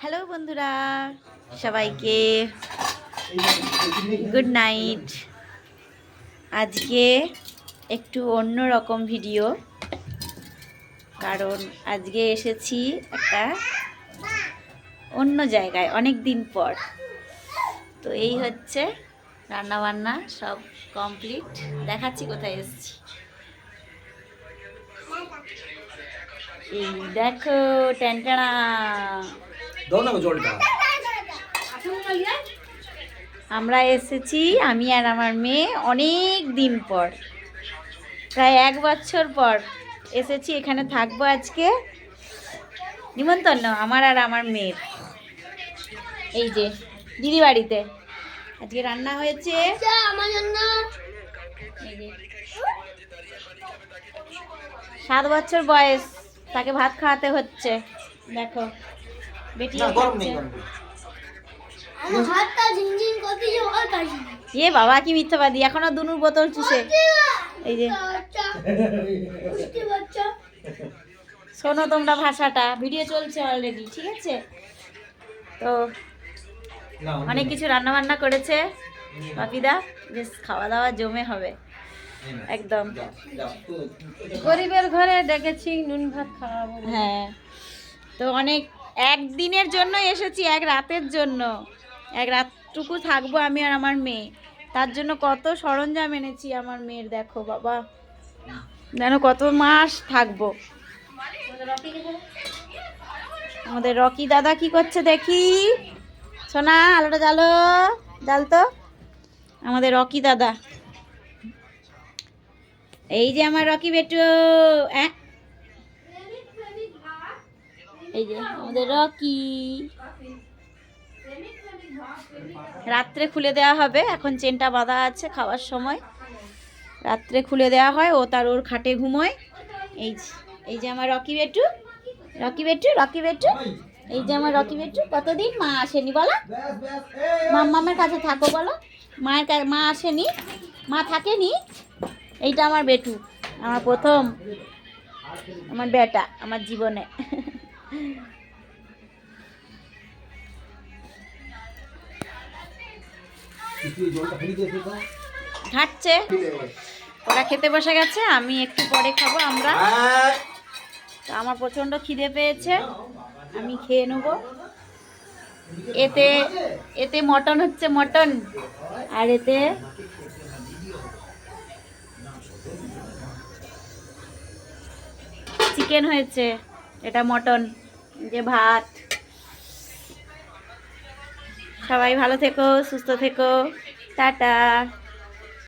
Hello বন্ধুরা, সবাইকে good night. আজকে একটু অন্য রকম ভিডিও, কারণ আজকে এসেছি একটা অন্য জায়গায় অনেক দিন পর। তো এই হচ্ছে রান্না বান্না সব কমপ্লিট, দেখাচ্ছি কোথায় এসেছি। এই দেখো, টেনটানা আমরা এসেছি, আমি আর আমার মেয়ে অনেক দিন পর, প্রায় 1 বছর পর এসেছি। এখানে থাকবো আজকে, নিমন্ত্রণ আমার আর আমার মেয়ের। এই যে দিদি বাড়িতে আজকে রান্না হয়েছে আমার জন্য। 7 বছর বয়স, তাকে ভাত খাওয়াতে হচ্ছে। দেখো বেটি খাচ্ছে। এ বাবা কি মিথ্যাবাদী, এখনো দুনুর বোতল চুষে। এই যে শোনো তোমরা ভাষাটা, ভিডিও চলছে অলরেডি, ঠিক আছে? তো অনেক কিছু রান্না বান্না করেছে বাপিদা, বেশ খাওয়া দাওয়া জমে হবে একদম। গরিবের ঘরে ডেকেছি, নুন ভাত খাওয়াবো। হ্যাঁ, তো অনেক একদিনের জন্য এসেছি, এক রাতের জন্য, এক রাতটুকু থাকবো আমি আর আমার মেয়ে। তার জন্য কত সরঞ্জাম এনেছি আমার মেয়ের, দেখো বাবা, জানো কত মাস থাকবো। আমাদের রকি দাদা কি করছে দেখি, সোনা আলোটা জ্বালো, জ্বাল তো। আমাদের রকি দাদা, এই যে আমার রকি বেটু, এই যে আমাদের রকি। রাত্রে খুলে দেওয়া হবে, এখন চেনটা বাঁধা আছে, খাওয়ার সময় রাত্রে খুলে দেওয়া হয়, ও তার ওর খাটে ঘুমোয়। এই যে আমার রকি বেটু, রকি বেটু, রকি বেটু, এই যে আমার রকি বেটু। কতদিন মা আসেনি বলো, মাম্মামের কাছে থাকো বলো। মা আসেনি, মা থাকেনি। এইটা আমার বেটু, আমার প্রথম, আমার বেটা আমার জীবনে। ঘাটছে, ওরা খেতে বসে গেছে, আমি একটু পরে খাবো আমরা। তো আমার প্রচন্ড খিদে পেয়েছে, আমি খেয়ে নেব। এতে মটন হচ্ছে, মটন, আর এতে চিকেন হয়েছে, এটা মটন, যে ভাত। সবাই ভালো থেকো, সুস্থ থেকো, টাটা।